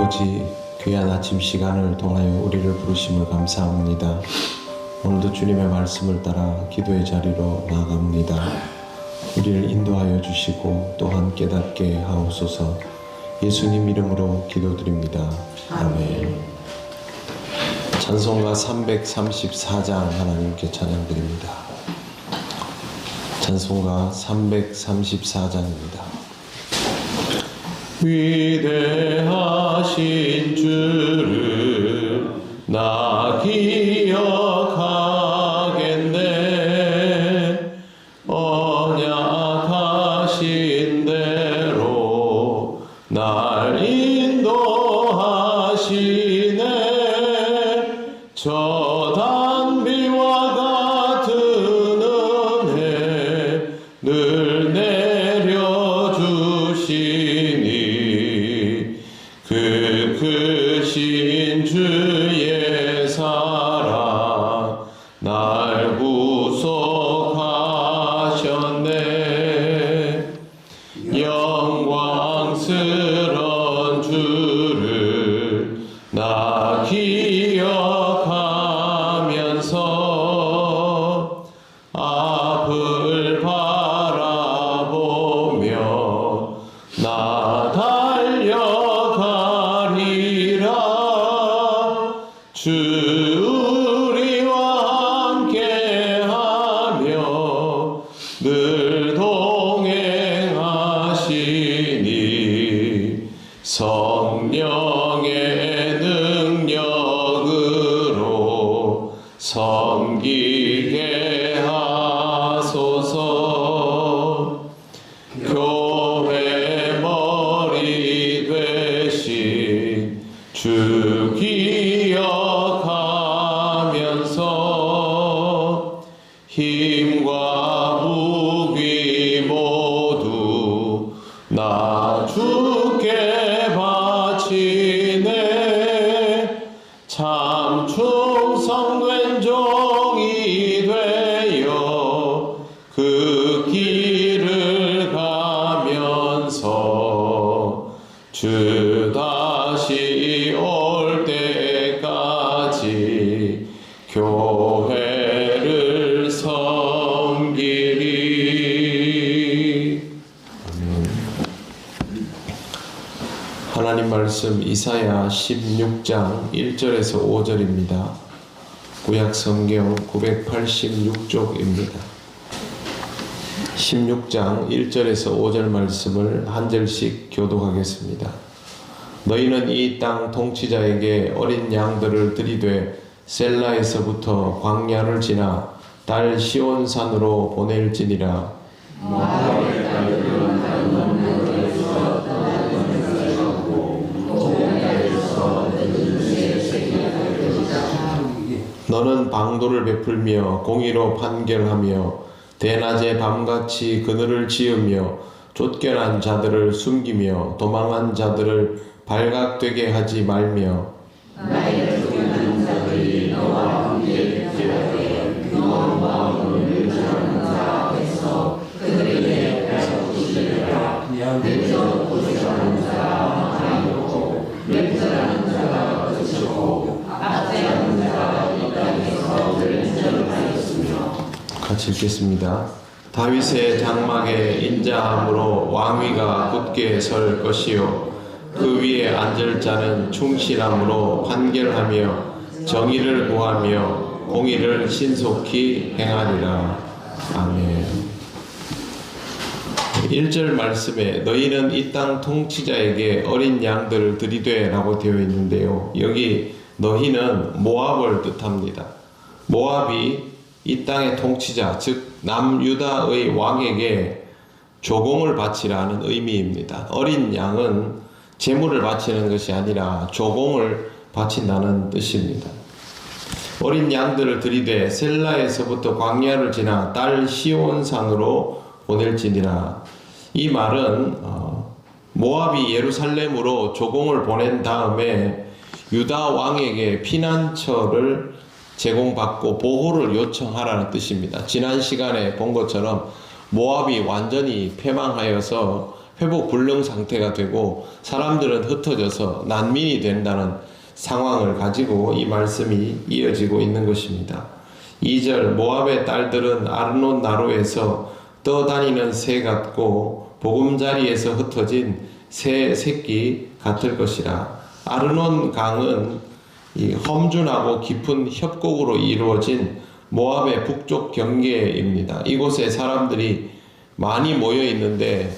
아버지, 귀한 아침 시간을 통하여 우리를 부르심을 감사합니다. 오늘도 주님의 말씀을 따라 기도의 자리로 나아갑니다. 우리를 인도하여 주시고 또한 깨닫게 하옵소서. 예수님 이름으로 기도드립니다. 아멘. 찬송가 334장 하나님께 찬양드립니다. 찬송가 334장입니다. 위대하신 주를 나 기억하겠네. 언약하신 대로 날 인도하시네. 저 단비와 같은 은혜 늘 내려주시니 그 크신 주의 사랑 날 구속하셨네. 영광스런 주를 나 기억하면서 앞을 바라보며 나 달려가리라. 주 우리와 함께하며 늘 동행하시니 성령의 능력으로 섬기게 하소서. 교회 머리 되신 주 기억하면서 힘과 무기 모두 나 주께 바치네. 참 충성된 종이 되어 그 길을 가면서 주 다시 올 때까지 교회를 섬기리. 하나님 말씀 이사야 16장 1절에서 5절입니다. 구약 성경 986쪽입니다. 16장 1절에서 5절 말씀을 한 절씩 교독하겠습니다. 너희는 이 땅 통치자에게 어린 양들을 들이되 셀라에서부터 광야를 지나 달 시온산으로 보낼지니라. 너는 방도를 베풀며 공의로 판결하며 대낮에 밤같이 그늘을 지으며 쫓겨난 자들을 숨기며 도망한 자들을 발각되게 하지 말며 나의 죽는 자들이 너와 함께 대하되 너와 마음을 늘자는 자 앞에서 그들에게 배고프시리라. 내저 고생하는 자가 아니고 맹절하는 자가 그치고 악재하는 자가 이 땅에서 멸절하였으며. 같이 읽겠습니다. 다윗의 장막에 인자함으로 왕위가 굳게 설 것이요 그 위에 앉을 자는 충실함으로 판결하며 정의를 구하며 공의를 신속히 행하리라. 아멘. 1절 말씀에 너희는 이 땅 통치자에게 어린 양들을 들이되 라고 되어 있는데요, 여기 너희는 모압을 뜻합니다. 모압이 이 땅의 통치자, 즉 남유다의 왕에게 조공을 바치라는 의미입니다. 어린 양은 제물을 바치는 것이 아니라 조공을 바친다는 뜻입니다. 어린 양들을 들이되 셀라에서부터 광야를 지나 달 시온산으로 보낼지니라. 이 말은 모압이 예루살렘으로 조공을 보낸 다음에 유다 왕에게 피난처를 제공받고 보호를 요청하라는 뜻입니다. 지난 시간에 본 것처럼 모압이 완전히 패망하여서 회복 불능 상태가 되고 사람들은 흩어져서 난민이 된다는 상황을 가지고 이 말씀이 이어지고 있는 것입니다. 2절 모압의 딸들은 아르논 나루에서 떠다니는 새 같고 보금자리에서 흩어진 새 새끼 같을 것이라. 아르논 강은 이 험준하고 깊은 협곡으로 이루어진 모압의 북쪽 경계입니다. 이곳에 사람들이 많이 모여 있는데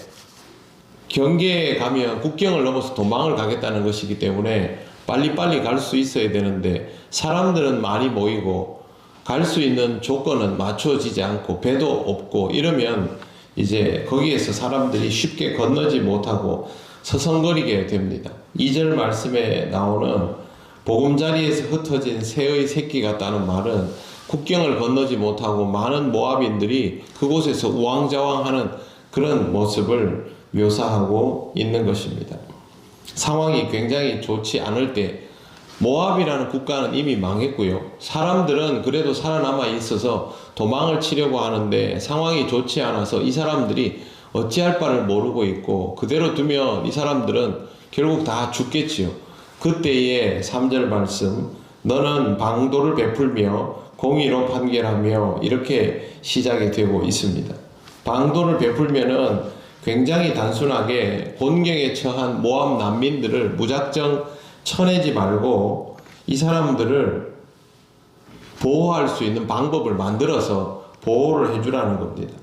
경계에 가면 국경을 넘어서 도망을 가겠다는 것이기 때문에 빨리빨리 갈 수 있어야 되는데 사람들은 많이 모이고 갈 수 있는 조건은 맞춰지지 않고 배도 없고 이러면 이제 거기에서 사람들이 쉽게 건너지 못하고 서성거리게 됩니다. 2절 말씀에 나오는 보금자리에서 흩어진 새의 새끼 같다는 말은 국경을 건너지 못하고 많은 모압인들이 그곳에서 우왕좌왕하는 그런 모습을 묘사하고 있는 것입니다. 상황이 굉장히 좋지 않을 때 모압이라는 국가는 이미 망했고요. 사람들은 그래도 살아남아 있어서 도망을 치려고 하는데 상황이 좋지 않아서 이 사람들이 어찌할 바를 모르고 있고 그대로 두면 이 사람들은 결국 다 죽겠지요. 그때의 3절 말씀 너는 방도를 베풀며 공의로 판결하며 이렇게 시작이 되고 있습니다. 방도를 베풀면은 굉장히 단순하게 곤경에 처한 모압 난민들을 무작정 쳐내지 말고 이 사람들을 보호할 수 있는 방법을 만들어서 보호를 해주라는 겁니다.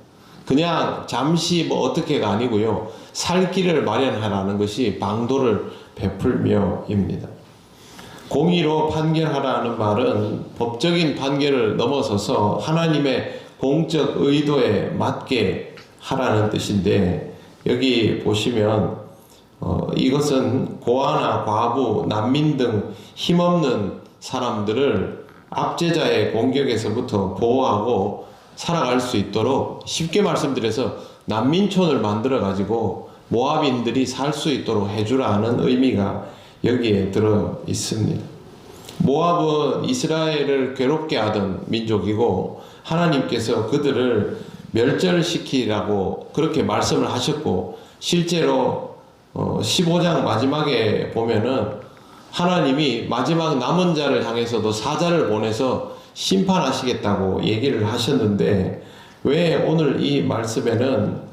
그냥 잠시 뭐 어떻게가 아니고요. 살 길을 마련하라는 것이 방도를 베풀며입니다. 공의로 판결하라는 말은 법적인 판결을 넘어서서 하나님의 공적 의도에 맞게 하라는 뜻인데 여기 보시면 이것은 고아나 과부, 난민 등 힘없는 사람들을 압제자의 공격에서부터 보호하고 살아갈 수 있도록 쉽게 말씀드려서 난민촌을 만들어 가지고 모압인들이 살 수 있도록 해주라는 의미가 여기에 들어 있습니다. 모압은 이스라엘을 괴롭게 하던 민족이고 하나님께서 그들을 멸절시키라고 그렇게 말씀을 하셨고 실제로 15장 마지막에 보면은 하나님이 마지막 남은 자를 향해서도 사자를 보내서 심판하시겠다고 얘기를 하셨는데 왜 오늘 이 말씀에는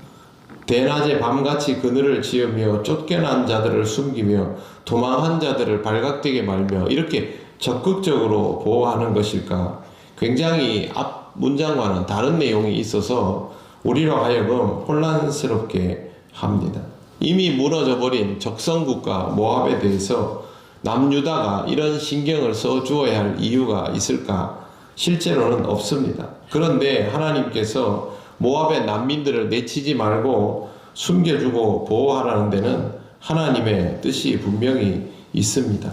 대낮에 밤같이 그늘을 지으며 쫓겨난 자들을 숨기며 도망한 자들을 발각되게 말며 이렇게 적극적으로 보호하는 것일까? 굉장히 앞 문장과는 다른 내용이 있어서 우리로 하여금 혼란스럽게 합니다. 이미 무너져버린 적성국가 모압에 대해서 남유다가 이런 신경을 써주어야 할 이유가 있을까? 실제로는 없습니다. 그런데 하나님께서 모압의 난민들을 내치지 말고 숨겨주고 보호하라는 데는 하나님의 뜻이 분명히 있습니다.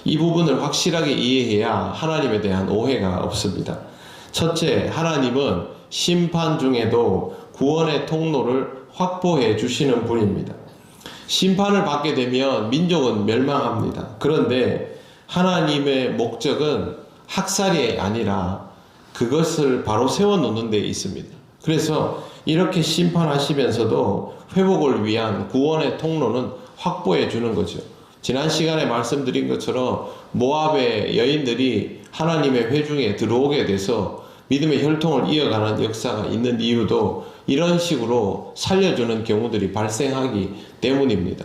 이 부분을 확실하게 이해해야 하나님에 대한 오해가 없습니다. 첫째, 하나님은 심판 중에도 구원의 통로를 확보해 주시는 분입니다. 심판을 받게 되면 민족은 멸망합니다. 그런데 하나님의 목적은 학살이 아니라 그것을 바로 세워놓는 데 있습니다. 그래서 이렇게 심판하시면서도 회복을 위한 구원의 통로는 확보해 주는 거죠. 지난 시간에 말씀드린 것처럼 모압의 여인들이 하나님의 회중에 들어오게 돼서 믿음의 혈통을 이어가는 역사가 있는 이유도 이런 식으로 살려주는 경우들이 발생하기 때문입니다.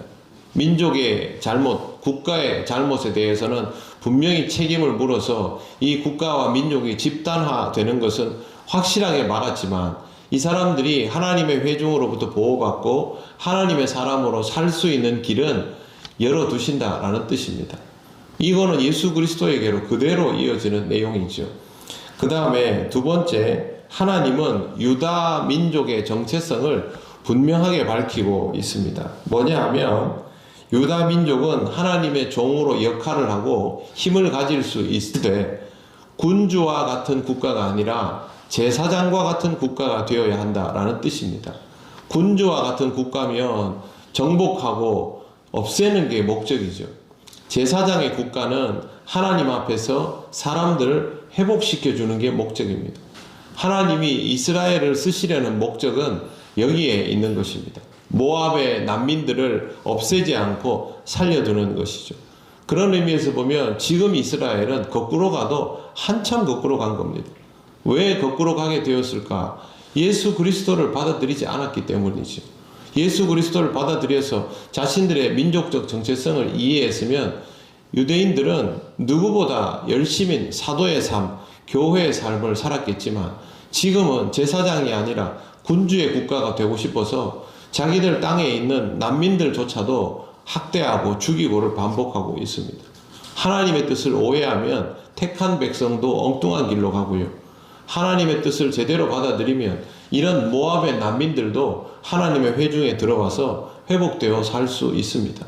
민족의 잘못, 국가의 잘못에 대해서는 분명히 책임을 물어서 이 국가와 민족이 집단화되는 것은 확실하게 막았지만 이 사람들이 하나님의 회중으로부터 보호받고 하나님의 사람으로 살 수 있는 길은 열어두신다라는 뜻입니다. 이거는 예수 그리스도에게로 그대로 이어지는 내용이죠. 그 다음에 두 번째, 하나님은 유다 민족의 정체성을 분명하게 밝히고 있습니다. 뭐냐 하면 유다 민족은 하나님의 종으로 역할을 하고 힘을 가질 수 있으되 군주와 같은 국가가 아니라 제사장과 같은 국가가 되어야 한다라는 뜻입니다. 군주와 같은 국가면 정복하고 없애는 게 목적이죠. 제사장의 국가는 하나님 앞에서 사람들을 회복시켜주는 게 목적입니다. 하나님이 이스라엘을 쓰시려는 목적은 여기에 있는 것입니다. 모압의 난민들을 없애지 않고 살려두는 것이죠. 그런 의미에서 보면 지금 이스라엘은 거꾸로 가도 한참 거꾸로 간 겁니다. 왜 거꾸로 가게 되었을까? 예수 그리스도를 받아들이지 않았기 때문이죠. 예수 그리스도를 받아들여서 자신들의 민족적 정체성을 이해했으면 유대인들은 누구보다 열심인 사도의 삶, 교회의 삶을 살았겠지만 지금은 제사장이 아니라 군주의 국가가 되고 싶어서 자기들 땅에 있는 난민들조차도 학대하고 죽이고를 반복하고 있습니다. 하나님의 뜻을 오해하면 택한 백성도 엉뚱한 길로 가고요. 하나님의 뜻을 제대로 받아들이면 이런 모압의 난민들도 하나님의 회중에 들어와서 회복되어 살 수 있습니다.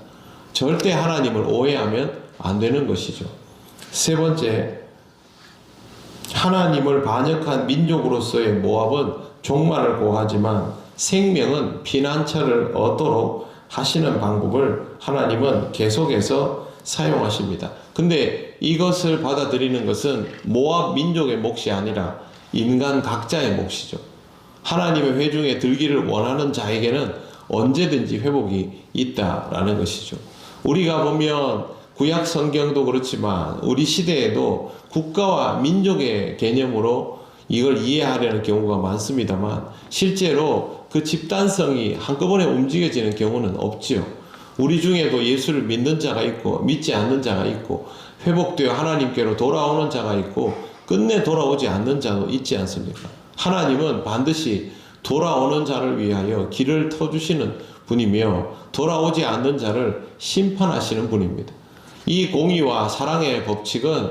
절대 하나님을 오해하면 안 되는 것이죠. 세 번째, 하나님을 반역한 민족으로서의 모압은 종말을 고하지만 생명은 피난처를 얻도록 하시는 방법을 하나님은 계속해서 사용하십니다. 근데 이것을 받아들이는 것은 모압 민족의 몫이 아니라 인간 각자의 몫이죠. 하나님의 회중에 들기를 원하는 자에게는 언제든지 회복이 있다라는 것이죠. 우리가 보면 구약 성경도 그렇지만 우리 시대에도 국가와 민족의 개념으로 이걸 이해하려는 경우가 많습니다만 실제로 그 집단성이 한꺼번에 움직여지는 경우는 없지요. 우리 중에도 예수를 믿는 자가 있고 믿지 않는 자가 있고 회복되어 하나님께로 돌아오는 자가 있고 끝내 돌아오지 않는 자도 있지 않습니까? 하나님은 반드시 돌아오는 자를 위하여 길을 터주시는 분이며 돌아오지 않는 자를 심판하시는 분입니다. 이 공의와 사랑의 법칙은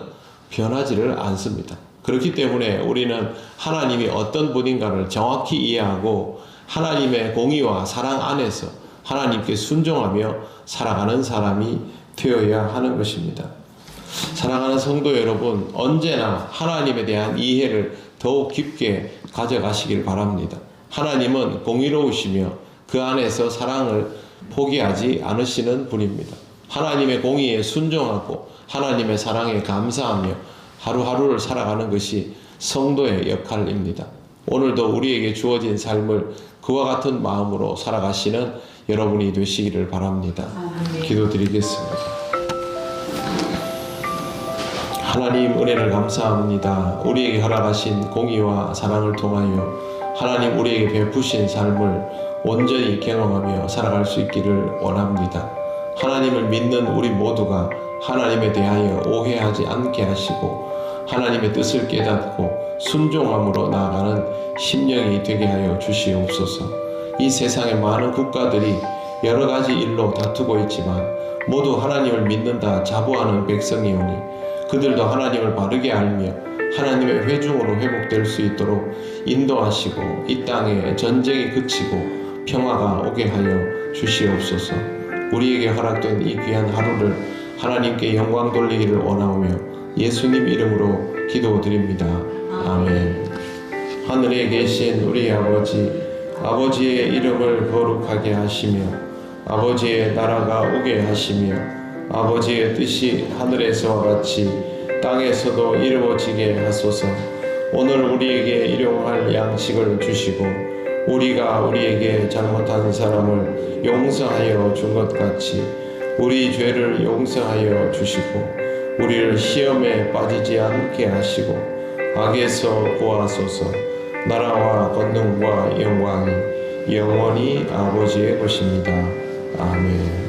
변하지를 않습니다. 그렇기 때문에 우리는 하나님이 어떤 분인가를 정확히 이해하고 하나님의 공의와 사랑 안에서 하나님께 순종하며 살아가는 사람이 되어야 하는 것입니다. 사랑하는 성도 여러분, 언제나 하나님에 대한 이해를 더욱 깊게 가져가시길 바랍니다. 하나님은 공의로우시며 그 안에서 사랑을 포기하지 않으시는 분입니다. 하나님의 공의에 순종하고 하나님의 사랑에 감사하며 하루하루를 살아가는 것이 성도의 역할입니다. 오늘도 우리에게 주어진 삶을 그와 같은 마음으로 살아가시는 여러분이 되시기를 바랍니다. 기도드리겠습니다. 하나님 은혜를 감사합니다. 우리에게 허락하신 공의와 사랑을 통하여 하나님 우리에게 베푸신 삶을 온전히 경험하며 살아갈 수 있기를 원합니다. 하나님을 믿는 우리 모두가 하나님에 대하여 오해하지 않게 하시고 하나님의 뜻을 깨닫고 순종함으로 나아가는 심령이 되게 하여 주시옵소서. 이 세상의 많은 국가들이 여러 가지 일로 다투고 있지만 모두 하나님을 믿는다 자부하는 백성이오니 그들도 하나님을 바르게 알며 하나님의 회중으로 회복될 수 있도록 인도하시고 이 땅에 전쟁이 그치고 평화가 오게 하여 주시옵소서. 우리에게 허락된 이 귀한 하루를 하나님께 영광 돌리기를 원하오며 예수님 이름으로 기도드립니다. 아멘. 하늘에 계신 우리 아버지, 아버지의 이름을 거룩하게 하시며 아버지의 나라가 오게 하시며 아버지의 뜻이 하늘에서와 같이 땅에서도 이루어지게 하소서. 오늘 우리에게 일용할 양식을 주시고 우리가 우리에게 잘못한 사람을 용서하여 준 것 같이 우리 죄를 용서하여 주시고 우리를 시험에 빠지지 않게 하시고 악에서 구하소서. 나라와 권능과 영광이 영원히 아버지의 것입니다. 아멘.